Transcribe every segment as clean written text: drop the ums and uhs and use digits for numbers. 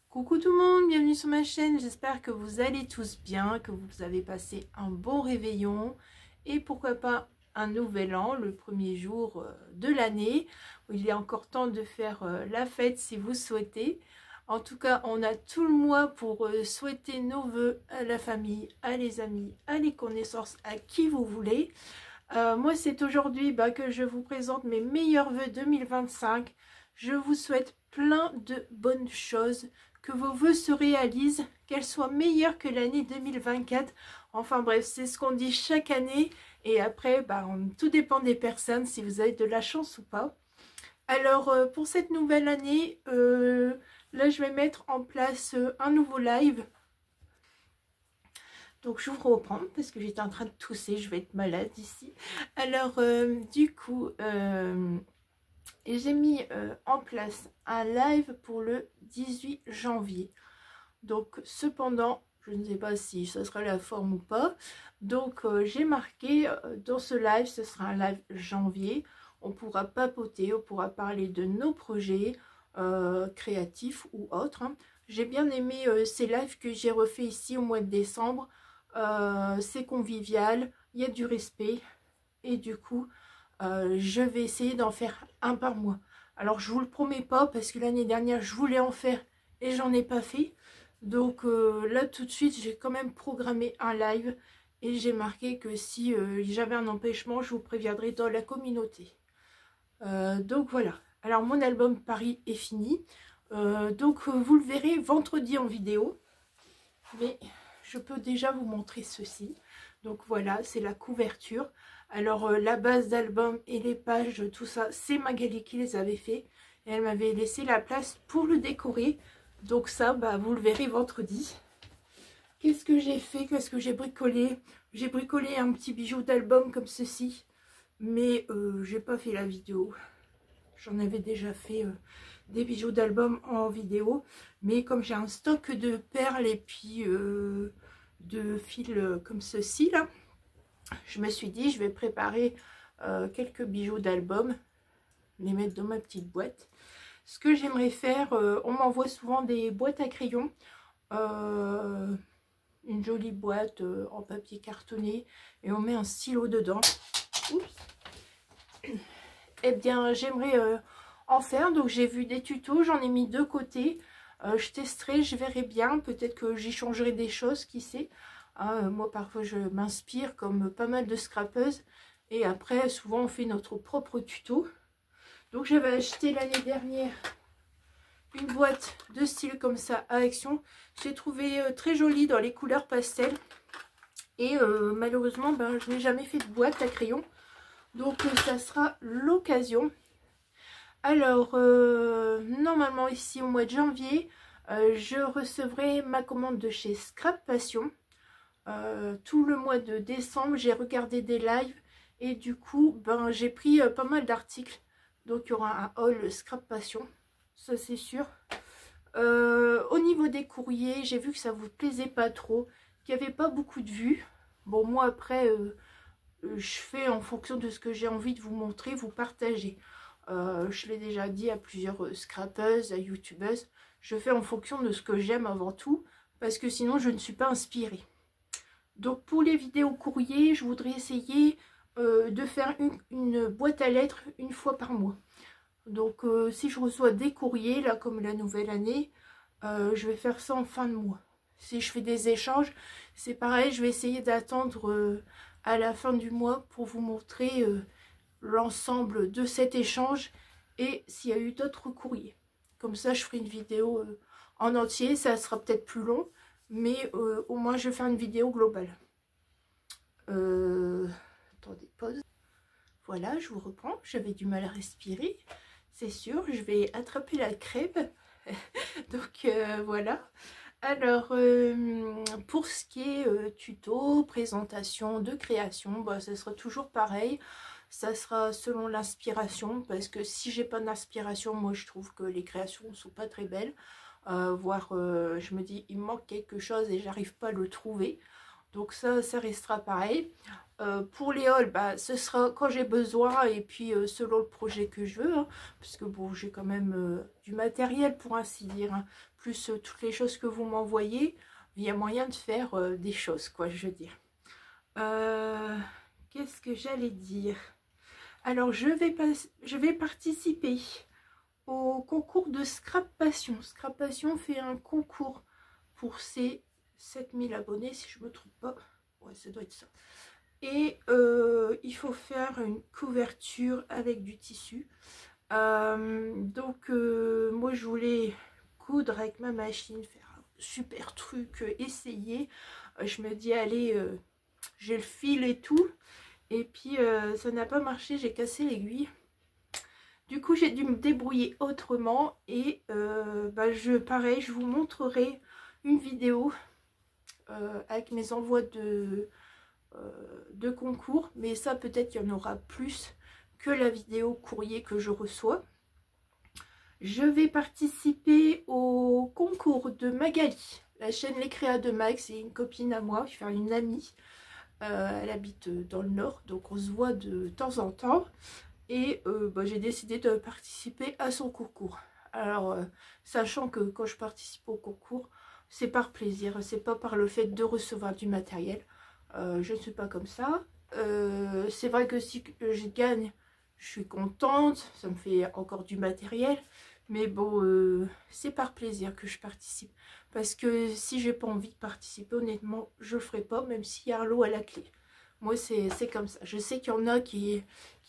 Coucou tout le monde, bienvenue sur ma chaîne, j'espère que vous allez tous bien, que vous avez passé un bon réveillon et pourquoi pas un nouvel an, le premier jour de l'année, où il est encore temps de faire la fête si vous souhaitez. En tout cas, on a tout le mois pour souhaiter nos vœux à la famille, à les amis, à les connaissances, à qui vous voulez. Moi, c'est aujourd'hui que je vous présente mes meilleurs vœux 2025. Je vous souhaite plein de bonnes choses, que vos vœux se réalisent, qu'elles soient meilleures que l'année 2024. Enfin bref, c'est ce qu'on dit chaque année. Et après, tout dépend des personnes, si vous avez de la chance ou pas. Alors, pour cette nouvelle année, là, je vais mettre en place un nouveau live. Donc je vous reprends parce que j'étais en train de tousser, je vais être malade ici. Alors du coup, j'ai mis en place un live pour le 18 janvier. Donc cependant, je ne sais pas si ce sera la forme ou pas. Donc j'ai marqué dans ce live, ce sera un live janvier. On pourra papoter, on pourra parler de nos projets créatifs ou autres. Hein. J'ai bien aimé ces lives que j'ai refait ici au mois de décembre. C'est convivial, il y a du respect et du coup je vais essayer d'en faire un par mois. Alors je vous le promets pas parce que l'année dernière je voulais en faire et j'en ai pas fait. Donc là tout de suite j'ai quand même programmé un live et j'ai marqué que si j'avais un empêchement je vous préviendrai dans la communauté. Donc voilà, alors mon album Paris est fini. Donc vous le verrez vendredi en vidéo. Mais je peux déjà vous montrer ceci. Donc voilà, c'est la couverture. Alors la base d'album et les pages, tout ça, c'est Magali qui les avait fait. Et elle m'avait laissé la place pour le décorer. Donc ça, vous le verrez vendredi. Qu'est-ce que j'ai fait? Qu'est-ce que j'ai bricolé? J'ai bricolé un petit bijou d'album comme ceci. Mais j'ai pas fait la vidéo. J'en avais déjà fait des bijoux d'album en vidéo. Mais comme j'ai un stock de perles et puis de fils comme ceci là, je me suis dit je vais préparer quelques bijoux d'album, les mettre dans ma petite boîte. Ce que j'aimerais faire, on m'envoie souvent des boîtes à crayons. Une jolie boîte en papier cartonné et on met un stylo dedans. Oups. Eh bien j'aimerais en faire, donc j'ai vu des tutos, j'en ai mis deux côtés. Je testerai, je verrai bien, peut-être que j'y changerai des choses, qui sait. Moi parfois je m'inspire comme pas mal de scrapeuses et après souvent on fait notre propre tuto. Donc j'avais acheté l'année dernière une boîte de style comme ça à Action. J'ai trouvé très jolie dans les couleurs pastel et malheureusement je n'ai jamais fait de boîte à crayon. Donc ça sera l'occasion. Alors normalement ici au mois de janvier je recevrai ma commande de chez Scrap Passion. Tout le mois de décembre j'ai regardé des lives et du coup j'ai pris pas mal d'articles. Donc il y aura un haul Scrap Passion, ça c'est sûr. Au niveau des courriers, j'ai vu que ça vous plaisait pas trop, qu'il n'y avait pas beaucoup de vues. Bon moi après je fais en fonction de ce que j'ai envie de vous montrer, vous partager. Je l'ai déjà dit à plusieurs scrapeuses, à youtubeuses, je fais en fonction de ce que j'aime avant tout, parce que sinon je ne suis pas inspirée. Donc pour les vidéos courrier, je voudrais essayer de faire une boîte à lettres une fois par mois. Donc si je reçois des courriers, là comme la nouvelle année, je vais faire ça en fin de mois. Si je fais des échanges, c'est pareil, je vais essayer d'attendre à la fin du mois pour vous montrer l'ensemble de cet échange et s'il y a eu d'autres courriers. Comme ça, je ferai une vidéo en entier, ça sera peut-être plus long, mais au moins je vais faire une vidéo globale. Attendez, pause. Voilà, je vous reprends, j'avais du mal à respirer, c'est sûr, je vais attraper la crève. Donc voilà. Alors pour ce qui est tuto, présentation de création, ce sera toujours pareil. Ça sera selon l'inspiration, parce que si j'ai pas d'inspiration, moi je trouve que les créations ne sont pas très belles. Voire je me dis il me manque quelque chose et j'arrive pas à le trouver. Donc ça restera pareil. Pour les hauls, bah, ce sera quand j'ai besoin et puis selon le projet que je veux, hein, parce que bon, j'ai quand même du matériel pour ainsi dire, hein, plus toutes les choses que vous m'envoyez, il y a moyen de faire des choses, quoi, je veux dire. Qu'est-ce que j'allais dire? Alors, je vais participer au concours de Scrap Passion. Scrap Passion fait un concours pour ses 7000 abonnés, si je me trompe pas. Ouais, ça doit être ça. Et il faut faire une couverture avec du tissu. Donc moi je voulais coudre avec ma machine, faire un super truc, essayer. Je me dis allez, j'ai le fil et tout. Et puis ça n'a pas marché, j'ai cassé l'aiguille. Du coup j'ai dû me débrouiller autrement. Et bah, pareil, je vous montrerai une vidéo avec mes envois de concours, mais ça peut-être il y en aura plus que la vidéo courrier que je reçois. Je vais participer au concours de Magali, la chaîne Les Créas de Mag, c'est une copine à moi, enfin une amie. Elle habite dans le nord, donc on se voit de temps en temps. Et bah, j'ai décidé de participer à son concours. Alors, sachant que quand je participe au concours, c'est par plaisir, c'est pas par le fait de recevoir du matériel. Je ne suis pas comme ça. C'est vrai que si je gagne, je suis contente, ça me fait encore du matériel. Mais bon, c'est par plaisir que je participe. Parce que si j'ai pas envie de participer, honnêtement, je le ferai pas, même s'il y a un lot à la clé. Moi, c'est comme ça. Je sais qu'il y en a qui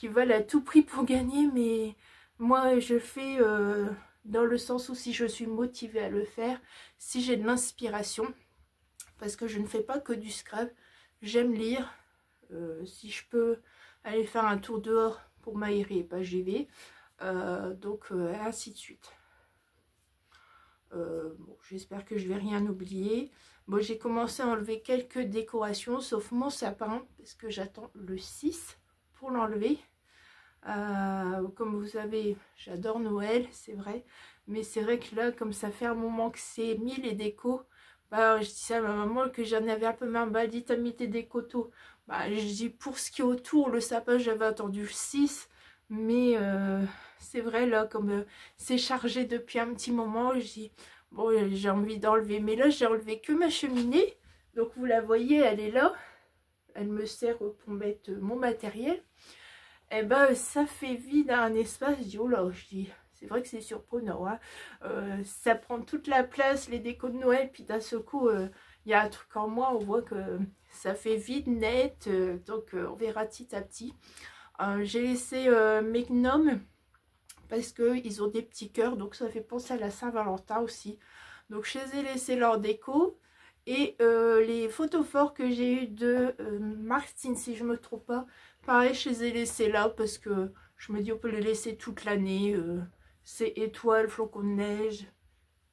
veulent à tout prix pour gagner, mais moi, je fais dans le sens où si je suis motivée à le faire, si j'ai de l'inspiration, parce que je ne fais pas que du scrap, j'aime lire. Si je peux aller faire un tour dehors pour m'aérer, bah, j'y vais. Donc, ainsi de suite. Bon, j'espère que je vais rien oublier. Bon, j'ai commencé à enlever quelques décorations, sauf mon sapin, parce que j'attends le 6 pour l'enlever. Comme vous savez, j'adore Noël, c'est vrai. Mais c'est vrai que là, comme ça fait un moment que c'est mis les décos, bah, je disais à ma maman que j'en avais un peu marre. Bah, dit, t'as mis tes décos tôt. Bah, je dis, pour ce qui est autour, le sapin, j'avais attendu le 6. Mais c'est vrai, là, comme c'est chargé depuis un petit moment, je dis, bon, j'ai envie d'enlever. Mais là, j'ai enlevé que ma cheminée. Donc, vous la voyez, elle est là. Elle me sert pour mettre mon matériel. Et ben, ça fait vide à un espace. Je dis, oh là, je dis, c'est vrai que c'est surprenant. Hein. Ça prend toute la place, les décos de Noël. Puis d'un seul coup, il y a un truc en moi. On voit que ça fait vide, net. Donc, on verra petit à petit. J'ai laissé mes gnomes parce qu'ils ont des petits cœurs, donc ça fait penser à la Saint-Valentin aussi. Donc je les ai laissés leur déco. Et les photos forts que j'ai eu de Martine, si je ne me trompe pas, pareil, je les ai laissés là parce que je me dis on peut les laisser toute l'année. C'est étoiles, flocons de neige.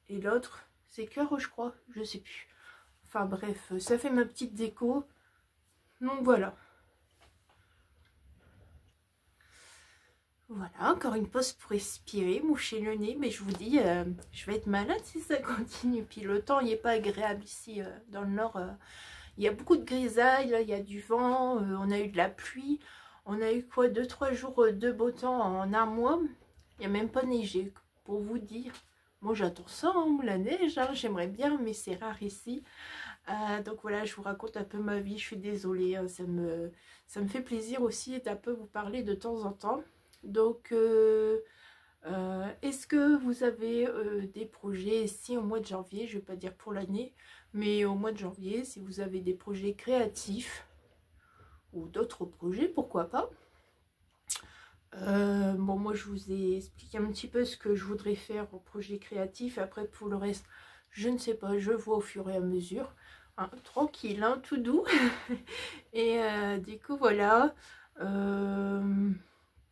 Et l'autre, c'est cœur, je crois, je sais plus. Enfin bref, ça fait ma petite déco. Donc voilà. Voilà, encore une pause pour respirer, moucher le nez, mais je vous dis, je vais être malade si ça continue. Puis le temps, il n'est pas agréable ici dans le nord. Il y a beaucoup de grisailles, là, il y a du vent, on a eu de la pluie. On a eu quoi, 2-3 jours de beau temps en un mois. Il n'y a même pas neigé, pour vous dire. Moi, j'attends ça, hein, la neige, hein, j'aimerais bien, mais c'est rare ici. Donc voilà, je vous raconte un peu ma vie, je suis désolée. Hein, ça me fait plaisir aussi d'un peu vous parler de temps en temps. Donc, est-ce que vous avez des projets ici au mois de janvier? Je ne vais pas dire pour l'année, mais au mois de janvier, si vous avez des projets créatifs ou d'autres projets, pourquoi pas. Bon, moi, je vous ai expliqué un petit peu ce que je voudrais faire au projet créatif. Après, pour le reste, je ne sais pas, je vois au fur et à mesure. Hein, tranquille, hein, tout doux. Et du coup, voilà.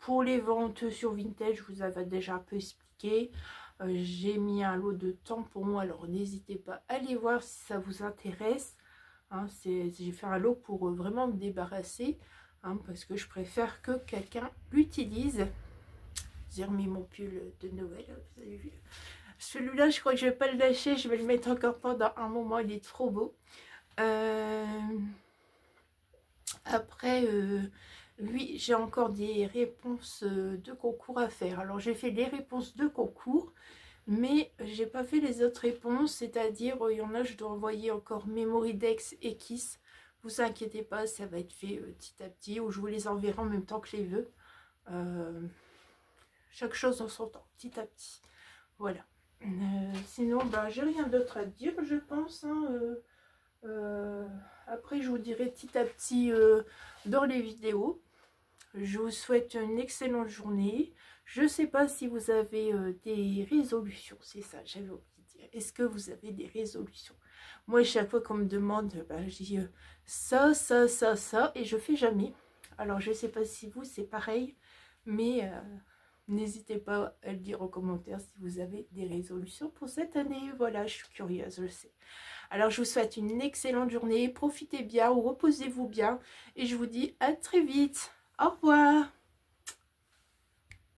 Pour les ventes sur Vinted, je vous avais déjà un peu expliqué. J'ai mis un lot de tampons, alors n'hésitez pas à aller voir si ça vous intéresse. Hein, j'ai fait un lot pour vraiment me débarrasser, hein, parce que je préfère que quelqu'un l'utilise. J'ai remis mon pull de Noël, vous avez vu. Celui-là, je crois que je ne vais pas le lâcher, je vais le mettre encore pendant un moment, il est trop beau. Après, oui, j'ai encore des réponses de concours à faire. Alors, j'ai fait les réponses de concours, mais j'ai pas fait les autres réponses, c'est-à-dire, il y en a, je dois envoyer encore Memorydex et Kiss. Vous inquiétez pas, ça va être fait petit à petit, ou je vous les enverrai en même temps que les vœux. Chaque chose en son temps, petit à petit. Voilà. Sinon, bah, j'ai rien d'autre à dire, je pense. Hein, après, je vous dirai petit à petit dans les vidéos. Je vous souhaite une excellente journée. Je ne sais pas si vous avez des résolutions. C'est ça, j'avais oublié de dire. Est-ce que vous avez des résolutions? Moi, chaque fois qu'on me demande, bah, je dis ça, et je fais jamais. Alors, je ne sais pas si vous, c'est pareil. Mais n'hésitez pas à le dire en commentaire si vous avez des résolutions pour cette année. Voilà, je suis curieuse, je sais. Alors, je vous souhaite une excellente journée. Profitez bien ou reposez-vous bien. Et je vous dis à très vite. Au revoir.